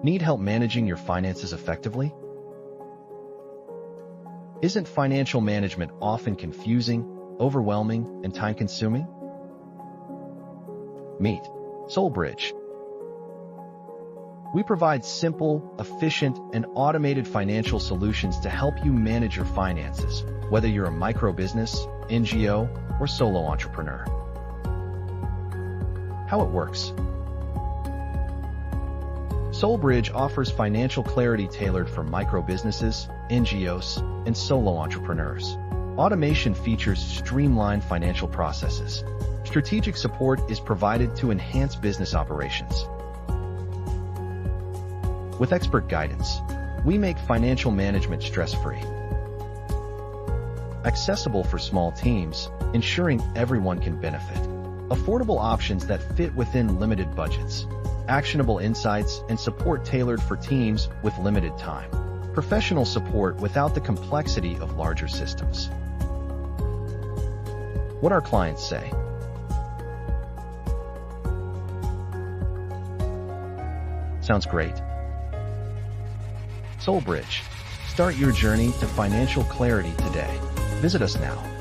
Need help managing your finances effectively? Isn't financial management often confusing, overwhelming, and time-consuming? Meet SolBridge. We provide simple, efficient, and automated financial solutions to help you manage your finances, whether you're a micro-business, NGO, or solo entrepreneur. How it works. SolBridge offers financial clarity tailored for micro-businesses, NGOs, and solo entrepreneurs. Automation features streamlined financial processes. Strategic support is provided to enhance business operations. With expert guidance, we make financial management stress-free. Accessible for small teams, ensuring everyone can benefit. Affordable options that fit within limited budgets. Actionable insights and support tailored for teams with limited time. Professional support without the complexity of larger systems. What our clients say. Sounds great. SolBridge. Start your journey to financial clarity today. Visit us now.